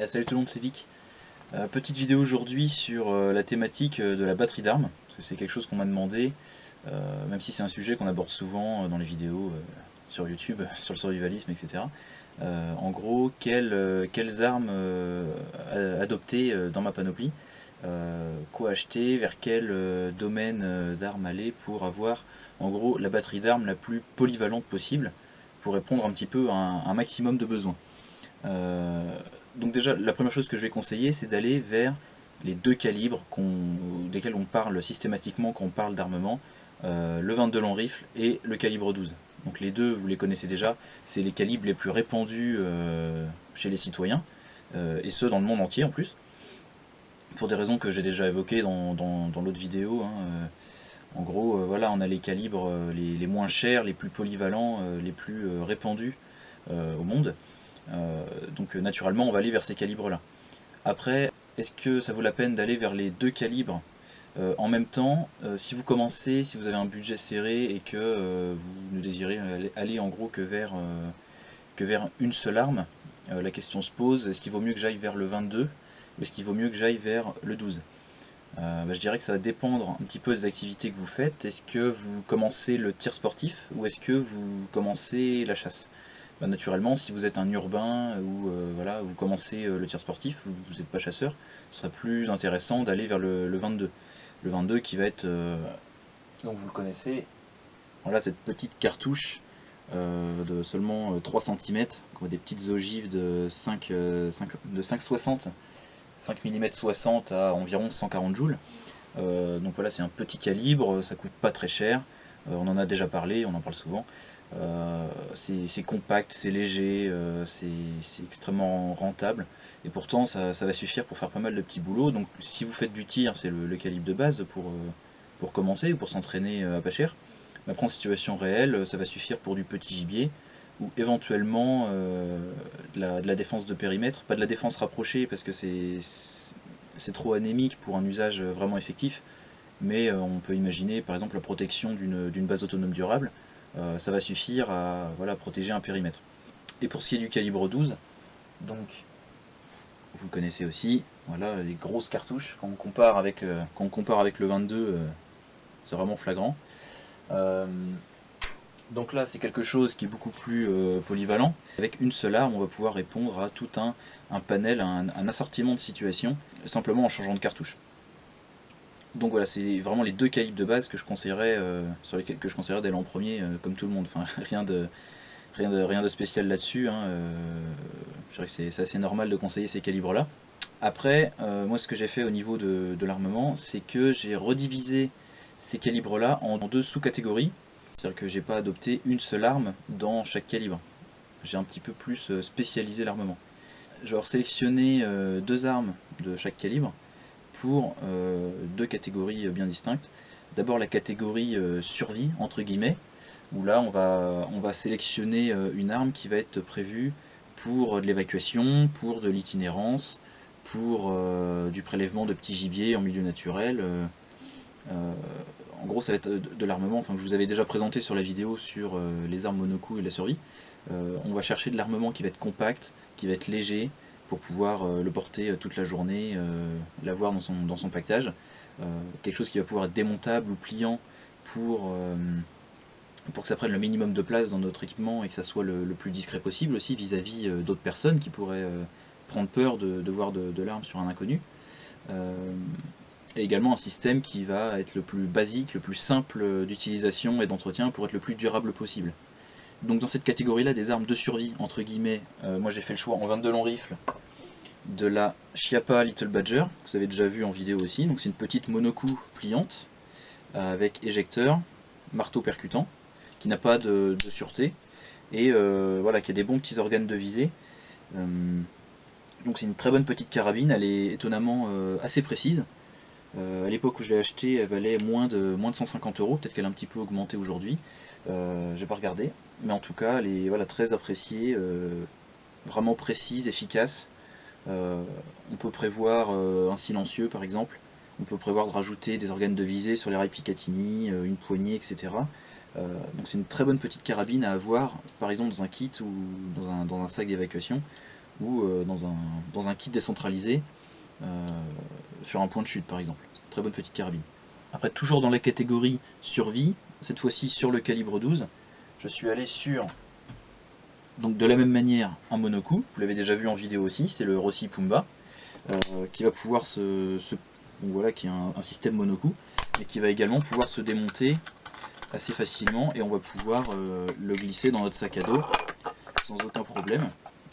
Salut tout le monde, c'est Vic. Petite vidéo aujourd'hui sur la thématique de la batterie d'armes, parce que c'est quelque chose qu'on m'a demandé, même si c'est un sujet qu'on aborde souvent dans les vidéos sur YouTube, sur le survivalisme, etc. En gros, quelles armes adopter dans ma panoplie, quoi acheter, vers quel domaine d'armes aller pour avoir en gros la batterie d'armes la plus polyvalente possible, pour répondre un petit peu à un maximum de besoins. Euh, donc déjà, la première chose que je vais conseiller, c'est d'aller vers les deux calibres desquels on parle systématiquement quand on parle d'armement, le 22 long rifle et le calibre 12. Donc les deux, vous les connaissez déjà, c'est les calibres les plus répandus chez les citoyens, et ce dans le monde entier en plus, pour des raisons que j'ai déjà évoquées dans l'autre vidéo. En gros, voilà, on a les calibres les moins chers, les plus polyvalents, les plus répandus au monde. Donc naturellement on va aller vers ces calibres là. Après, est-ce que ça vaut la peine d'aller vers les deux calibres en même temps? Si vous commencez, si vous avez un budget serré et que vous ne désirez aller en gros que vers une seule arme, la question se pose, est-ce qu'il vaut mieux que j'aille vers le 22 ou est-ce qu'il vaut mieux que j'aille vers le 12? Je dirais que ça va dépendre un petit peu des activités que vous faites. Est-ce que vous commencez le tir sportif ou est-ce que vous commencez la chasse? Naturellement, si vous êtes un urbain ou voilà, vous commencez le tir sportif, vous n'êtes pas chasseur, ce serait plus intéressant d'aller vers le 22. Le 22 qui va être, donc vous le connaissez, voilà cette petite cartouche de seulement 3 cm, des petites ogives de 5,60 5 mm 60 à environ 140 joules. Donc voilà, c'est un petit calibre, ça coûte pas très cher, on en a déjà parlé, on en parle souvent. C'est compact, c'est léger, c'est extrêmement rentable et pourtant ça va suffire pour faire pas mal de petits boulots. Donc si vous faites du tir, c'est le calibre de base pour commencer ou pour s'entraîner à pas cher. Mais après en situation réelle, ça va suffire pour du petit gibier ou éventuellement de la défense de périmètre, pas de la défense rapprochée parce que c'est trop anémique pour un usage vraiment effectif, mais on peut imaginer par exemple la protection d'une base autonome durable. Ça va suffire à voilà, protéger un périmètre. Et pour ce qui est du calibre 12, donc vous le connaissez aussi, voilà les grosses cartouches, quand on compare avec le 22, c'est vraiment flagrant. Donc là c'est quelque chose qui est beaucoup plus polyvalent. Avec une seule arme on va pouvoir répondre à tout un panel, un assortiment de situations, simplement en changeant de cartouche. Donc voilà, c'est vraiment les deux calibres de base que je conseillerais, sur lesquels que je conseillerais d'aller en premier, comme tout le monde. Enfin, rien de spécial là-dessus. Je dirais que c'est assez normal de conseiller ces calibres-là. Après, moi ce que j'ai fait au niveau de l'armement, c'est que j'ai redivisé ces calibres-là en deux sous-catégories. C'est-à-dire que j'ai pas adopté une seule arme dans chaque calibre. J'ai un petit peu plus spécialisé l'armement. Je vais avoir sélectionné deux armes de chaque calibre pour deux catégories bien distinctes. D'abord la catégorie survie, entre guillemets, où là on va sélectionner une arme qui va être prévue pour de l'évacuation, pour de l'itinérance, pour du prélèvement de petits gibiers en milieu naturel. En gros ça va être de l'armement, enfin, que je vous avais déjà présenté sur la vidéo sur les armes monocoups et la survie. On va chercher de l'armement qui va être compact, qui va être léger, pour pouvoir le porter toute la journée, l'avoir dans son pactage. Quelque chose qui va pouvoir être démontable ou pliant pour que ça prenne le minimum de place dans notre équipement et que ça soit le plus discret possible aussi vis-à-vis d'autres personnes qui pourraient prendre peur de voir de l'arme sur un inconnu. Et également un système qui va être le plus basique, le plus simple d'utilisation et d'entretien pour être le plus durable possible. Donc dans cette catégorie-là des armes de survie, entre guillemets, moi j'ai fait le choix en 22 long rifle de la Chiappa Little Badger, que vous avez déjà vu en vidéo aussi. Donc c'est une petite monocoup pliante avec éjecteur, marteau percutant, qui n'a pas de sûreté et voilà, qui a des bons petits organes de visée. Donc c'est une très bonne petite carabine, elle est étonnamment assez précise. À l'époque où je l'ai achetée, elle valait moins de 150 €, peut-être qu'elle a un petit peu augmenté aujourd'hui, j'ai pas regardé, mais en tout cas elle est voilà, très appréciée, vraiment précise, efficace. On peut prévoir un silencieux par exemple, on peut prévoir de rajouter des organes de visée sur les rails Picatinny, une poignée, etc. Donc c'est une très bonne petite carabine à avoir, par exemple dans un kit ou dans un sac d'évacuation, ou dans un kit décentralisé sur un point de chute par exemple. Très bonne petite carabine. Après, toujours dans la catégorie survie, cette fois-ci sur le calibre 12, je suis allé sur, donc de la même manière, un monocoup. Vous l'avez déjà vu en vidéo aussi, c'est le Rossi Pumba, qui va pouvoir donc voilà, qui est un système monocoup, et qui va également pouvoir se démonter assez facilement, et on va pouvoir le glisser dans notre sac à dos sans aucun problème.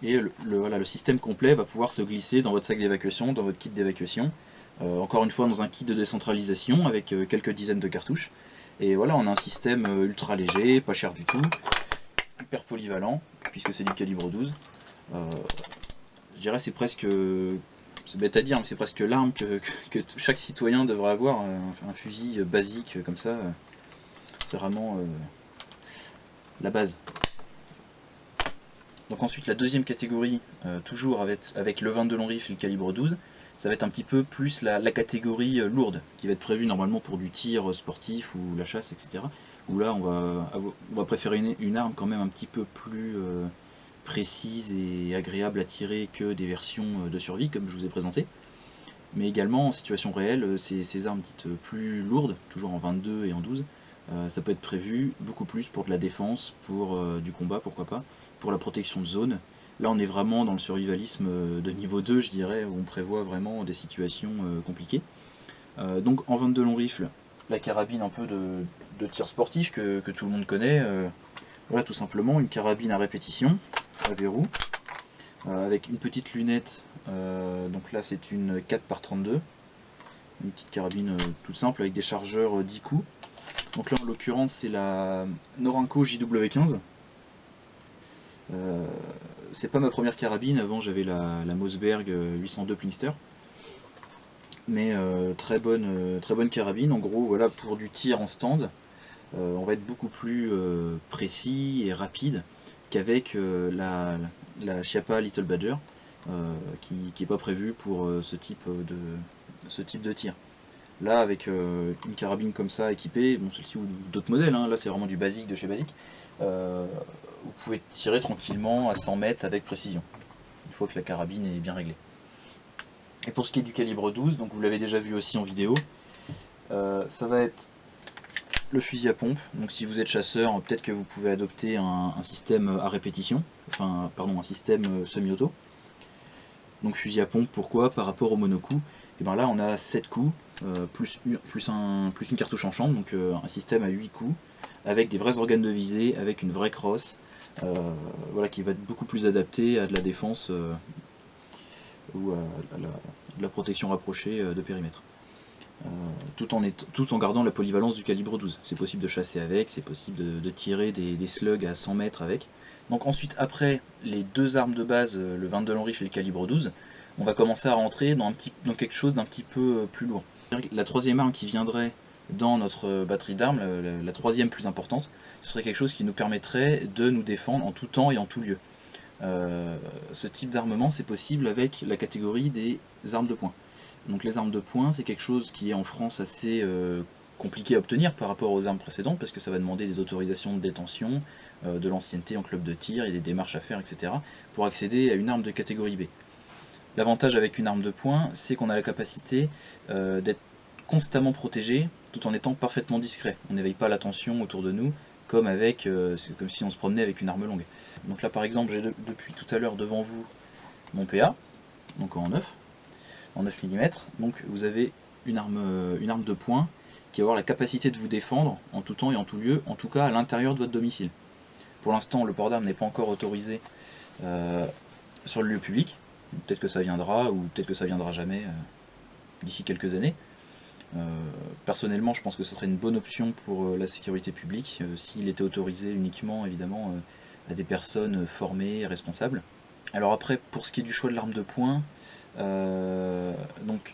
Et voilà, le système complet va pouvoir se glisser dans votre sac d'évacuation, dans votre kit d'évacuation. Encore une fois dans un kit de décentralisation avec quelques dizaines de cartouches. Et voilà, on a un système ultra léger, pas cher du tout, hyper polyvalent, puisque c'est du calibre 12. Je dirais c'est presque, c'est bête à dire, mais c'est presque l'arme que chaque citoyen devrait avoir, un fusil basique comme ça. C'est vraiment la base. Donc ensuite la deuxième catégorie, toujours avec le 22 long rifle et le calibre 12, ça va être un petit peu plus la catégorie lourde, qui va être prévue normalement pour du tir sportif ou la chasse, etc. Où là on va préférer une arme quand même un petit peu plus précise et agréable à tirer que des versions de survie comme je vous ai présenté. Mais également en situation réelle, ces armes dites plus lourdes, toujours en 22 et en 12, ça peut être prévu beaucoup plus pour de la défense, pour du combat, pourquoi pas, pour la protection de zone. Là on est vraiment dans le survivalisme de niveau 2, je dirais, où on prévoit vraiment des situations compliquées. Donc en 22 long rifle, la carabine un peu de tir sportif que tout le monde connaît, voilà, tout simplement une carabine à répétition, à verrou, avec une petite lunette, donc là c'est une 4x32, une petite carabine toute simple avec des chargeurs 10 coups. Donc là en l'occurrence c'est la Norinco JW15. C'est pas ma première carabine, avant j'avais la Mossberg 802 Plinkster. Mais très bonne carabine. En gros voilà, pour du tir en stand, on va être beaucoup plus précis et rapide qu'avec la Chiappa Little Badger, qui n'est pas prévue pour ce type de tir. Là avec une carabine comme ça équipée, bon celle-ci ou d'autres modèles, hein, là c'est vraiment du basique de chez basique, vous pouvez tirer tranquillement à 100 mètres avec précision, une fois que la carabine est bien réglée. Et pour ce qui est du calibre 12, donc vous l'avez déjà vu aussi en vidéo, ça va être le fusil à pompe. Donc si vous êtes chasseur, peut-être que vous pouvez adopter un système à répétition, enfin pardon, un système semi-auto. Donc fusil à pompe, pourquoi? Par rapport au monocoup, et bien là on a 7 coups, plus une cartouche en chambre, donc un système à 8 coups, avec des vrais organes de visée, avec une vraie crosse, voilà, qui va être beaucoup plus adapté à de la défense ou à la protection rapprochée de périmètre. Tout en gardant la polyvalence du calibre 12. C'est possible de chasser avec, c'est possible de tirer des slugs à 100 mètres avec. Donc ensuite, après les deux armes de base, le 22 long rifle et le calibre 12, on va commencer à rentrer dans quelque chose d'un petit peu plus lourd. La troisième arme qui viendrait dans notre batterie d'armes, la troisième plus importante, ce serait quelque chose qui nous permettrait de nous défendre en tout temps et en tout lieu. Ce type d'armement, c'est possible avec la catégorie des armes de poing. Donc les armes de poing, c'est quelque chose qui est en France assez compliqué à obtenir par rapport aux armes précédentes, parce que ça va demander des autorisations de détention, de l'ancienneté en club de tir et des démarches à faire, etc. pour accéder à une arme de catégorie B. L'avantage avec une arme de poing, c'est qu'on a la capacité d'être constamment protégé tout en étant parfaitement discret. On n'éveille pas l'attention autour de nous comme comme si on se promenait avec une arme longue. Donc là par exemple, j'ai depuis tout à l'heure devant vous mon PA, donc en 9 mm, donc vous avez une arme de poing qui va avoir la capacité de vous défendre en tout temps et en tout lieu, en tout cas à l'intérieur de votre domicile. Pour l'instant le port d'arme n'est pas encore autorisé sur le lieu public, peut-être que ça viendra ou peut-être que ça viendra jamais d'ici quelques années. Personnellement je pense que ce serait une bonne option pour la sécurité publique s'il était autorisé uniquement évidemment à des personnes formées et responsables. Alors après pour ce qui est du choix de l'arme de poing, donc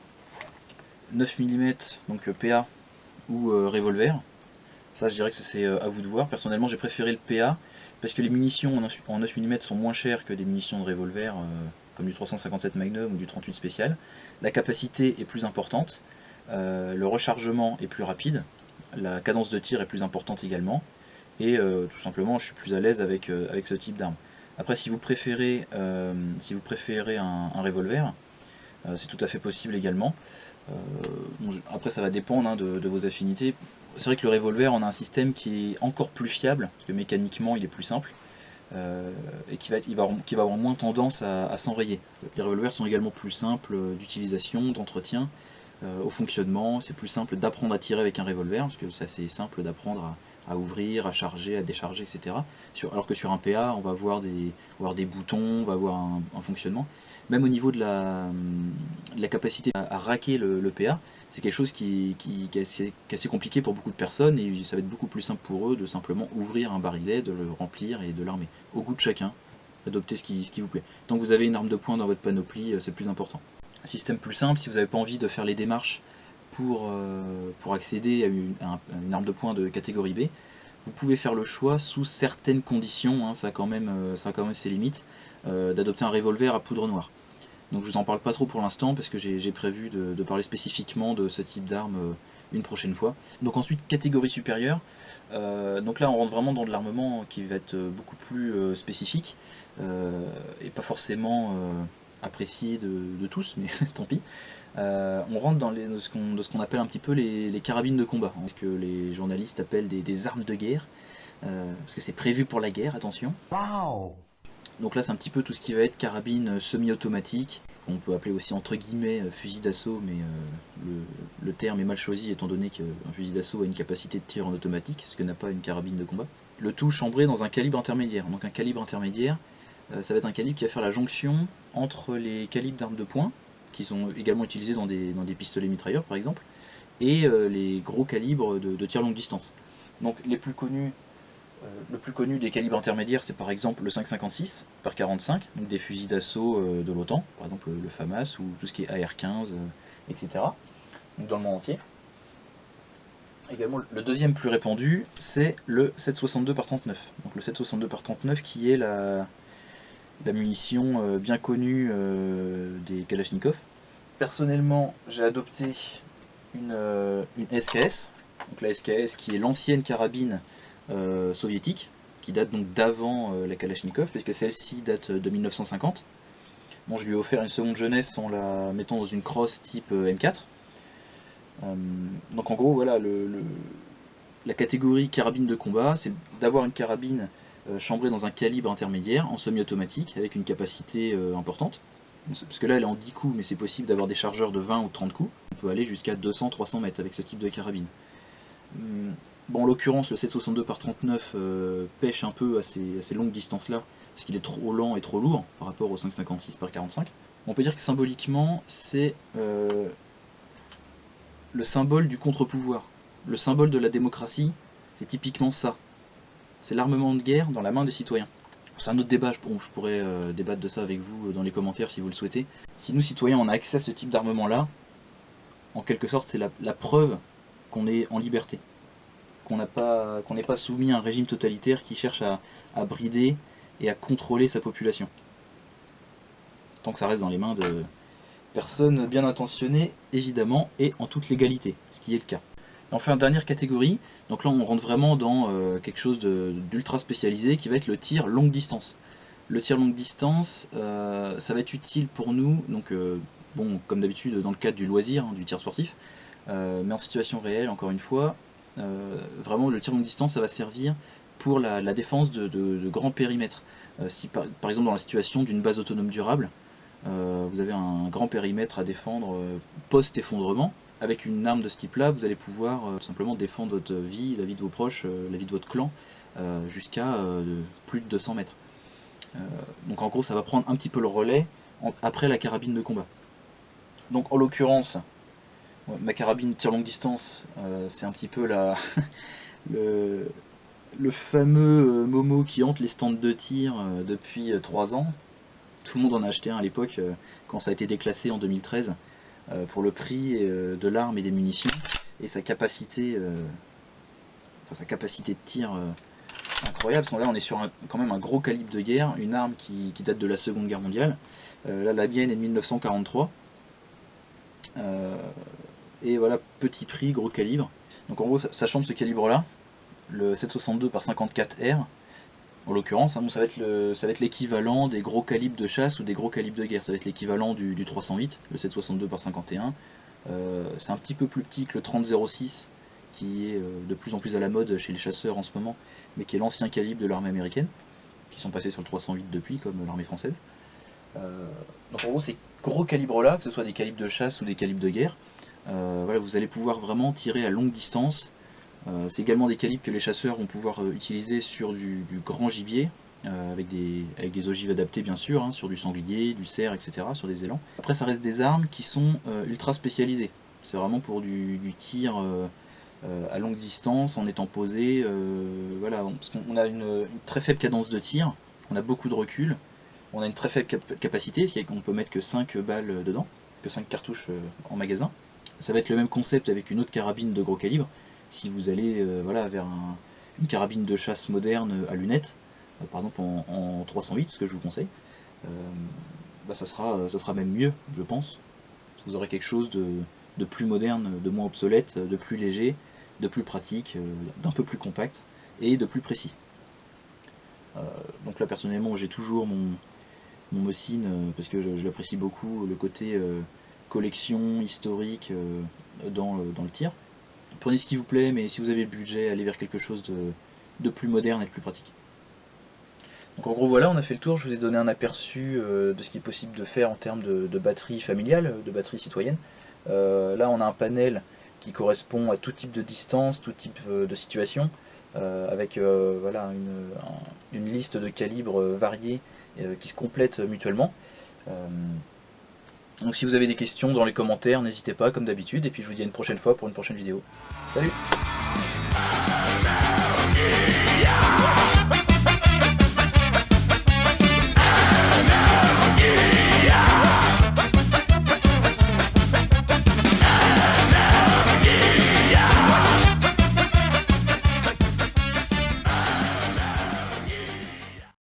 9 mm, donc PA ou revolver, ça je dirais que c'est à vous de voir. Personnellement j'ai préféré le PA parce que les munitions en 9 mm sont moins chères que des munitions de revolver comme du 357 Magnum ou du 38 spécial. La capacité est plus importante, le rechargement est plus rapide, la cadence de tir est plus importante également, et tout simplement je suis plus à l'aise avec ce type d'arme. Après, si vous préférez un revolver, c'est tout à fait possible également. Bon, après, ça va dépendre hein, de vos affinités. C'est vrai que le revolver, on a un système qui est encore plus fiable, parce que mécaniquement, il est plus simple, et qui va avoir moins tendance à s'enrayer. Les revolvers sont également plus simples d'utilisation, d'entretien, au fonctionnement. C'est plus simple d'apprendre à tirer avec un revolver, parce que c'est assez simple d'apprendre à ouvrir, à charger, à décharger, etc. Alors que sur un PA, on va avoir des boutons, on va avoir un fonctionnement. Même au niveau de la capacité à raquer le PA, c'est quelque chose qui est assez compliqué pour beaucoup de personnes, et ça va être beaucoup plus simple pour eux de simplement ouvrir un barillet, de le remplir et de l'armer. Au goût de chacun, adoptez ce qui vous plaît. Tant que vous avez une arme de poing dans votre panoplie, c'est le plus important. Un système plus simple, si vous n'avez pas envie de faire les démarches pour accéder à une arme de poing de catégorie B, vous pouvez faire le choix, sous certaines conditions, hein, ça a quand même ses limites, d'adopter un revolver à poudre noire. Donc je vous en parle pas trop pour l'instant, parce que j'ai prévu de parler spécifiquement de ce type d'arme une prochaine fois. Donc ensuite, catégorie supérieure, donc là on rentre vraiment dans de l'armement qui va être beaucoup plus spécifique, et pas forcément apprécié de tous, mais tant pis. On rentre dans ce qu'on appelle un petit peu les carabines de combat, hein, ce que les journalistes appellent des armes de guerre, parce que c'est prévu pour la guerre, attention. Wow. Donc là c'est un petit peu tout ce qui va être carabine semi-automatique, qu'on peut appeler aussi entre guillemets fusil d'assaut, mais le terme est mal choisi étant donné qu'un fusil d'assaut a une capacité de tir en automatique, ce que n'a pas une carabine de combat. Le tout chambré dans un calibre intermédiaire. Donc un calibre intermédiaire, ça va être un calibre qui va faire la jonction entre les calibres d'armes de poing, qui sont également utilisés dans des pistolets mitrailleurs par exemple, et les gros calibres de tir longue distance. Donc le plus connu des calibres intermédiaires, c'est par exemple le 5,56 par 45, donc des fusils d'assaut de l'OTAN, par exemple le FAMAS ou tout ce qui est AR-15, etc. Donc dans le monde entier. Également, le deuxième plus répandu, c'est le 7,62 par 39. Donc le 7,62 par 39 qui est la munition bien connue des Kalachnikov. Personnellement, j'ai adopté une SKS, donc la SKS qui est l'ancienne carabine soviétique, qui date donc d'avant la Kalachnikov, puisque celle-ci date de 1950. Bon, je lui ai offert une seconde jeunesse en la mettant dans une crosse type M4. Donc en gros, voilà, la catégorie carabine de combat, c'est d'avoir une carabine chambrée dans un calibre intermédiaire, en semi-automatique, avec une capacité importante. Parce que là elle est en 10 coups, mais c'est possible d'avoir des chargeurs de 20 ou 30 coups. On peut aller jusqu'à 200-300 mètres avec ce type de carabine. Bon, en l'occurrence, le 7,62 par 39 pêche un peu à ces longues distances-là, parce qu'il est trop lent et trop lourd par rapport au 5,56 par 45. On peut dire que symboliquement, c'est le symbole du contre-pouvoir. Le symbole de la démocratie, c'est typiquement ça. C'est l'armement de guerre dans la main des citoyens. C'est un autre débat, je pourrais débattre de ça avec vous dans les commentaires si vous le souhaitez. Si nous, citoyens, on a accès à ce type d'armement-là, en quelque sorte, c'est la preuve qu'on est en liberté. Qu'on n'est pas soumis à un régime totalitaire qui cherche à brider et à contrôler sa population. Tant que ça reste dans les mains de personnes bien intentionnées, évidemment, et en toute légalité, ce qui est le cas. Enfin, dernière catégorie, donc là on rentre vraiment dans quelque chose d'ultra spécialisé qui va être le tir longue distance. Le tir longue distance, ça va être utile pour nous, donc bon, comme d'habitude dans le cadre du loisir, hein, du tir sportif, mais en situation réelle, encore une fois, vraiment le tir longue distance, ça va servir pour la défense de grands périmètres. Si par exemple dans la situation d'une base autonome durable, vous avez un grand périmètre à défendre post-effondrement. Avec une arme de ce type-là, vous allez pouvoir tout simplement défendre votre vie, la vie de vos proches, la vie de votre clan, jusqu'à plus de 200 mètres. Donc en gros, ça va prendre un petit peu le relais après la carabine de combat. Donc en l'occurrence, ma carabine tir longue distance, c'est un petit peu le fameux Momo qui hante les stands de tir depuis 3 ans. Tout le monde en a acheté un à l'époque, quand ça a été déclassé en 2013. Pour le prix de l'arme et des munitions et sa capacité de tir incroyable. Parce que là on est sur quand même un gros calibre de guerre, une arme qui date de la Seconde Guerre mondiale. Là la mienne est de 1943 et voilà, petit prix, gros calibre. Donc en gros, sachant de ce calibre là, le 7,62 par 54R, En l'occurrence, hein, bon, ça va être l'équivalent des gros calibres de chasse ou des gros calibres de guerre. Ça va être l'équivalent du 308, le 7,62 par 51. C'est un petit peu plus petit que le 30-06, qui est de plus en plus à la mode chez les chasseurs en ce moment, mais qui est l'ancien calibre de l'armée américaine, qui sont passés sur le 308 depuis, comme l'armée française. Donc en gros, ces gros calibres-là, que ce soit des calibres de chasse ou des calibres de guerre, voilà, vous allez pouvoir vraiment tirer à longue distance. C'est également des calibres que les chasseurs vont pouvoir utiliser sur du grand gibier, avec des ogives adaptées bien sûr, hein, sur du sanglier, du cerf, etc., sur des élans. Après ça reste des armes qui sont ultra spécialisées. C'est vraiment pour du tir à longue distance, en étant posé, voilà, parce qu'on a une très faible cadence de tir, on a beaucoup de recul, on a une très faible capacité, c'est-à-dire qu'on peut mettre que 5 balles dedans, que 5 cartouches en magasin. Ça va être le même concept avec une autre carabine de gros calibre. Si vous allez voilà, vers une carabine de chasse moderne à lunettes, par exemple en 308, ce que je vous conseille, bah ça sera même mieux, je pense. Vous aurez quelque chose de plus moderne, de moins obsolète, de plus léger, de plus pratique, d'un peu plus compact et de plus précis. Donc là personnellement j'ai toujours mon Mosin parce que je l'apprécie beaucoup, le côté collection, historique dans le tir. Prenez ce qui vous plaît, mais si vous avez le budget, allez vers quelque chose de plus moderne et de plus pratique. Donc en gros voilà, on a fait le tour, je vous ai donné un aperçu de ce qui est possible de faire en termes de batterie familiale, de batterie citoyenne. Là on a un panel qui correspond à tout type de distance, tout type de situation, avec voilà, une liste de calibres variés qui se complètent mutuellement. Donc si vous avez des questions dans les commentaires, n'hésitez pas comme d'habitude, et puis je vous dis à une prochaine fois pour une prochaine vidéo. Salut!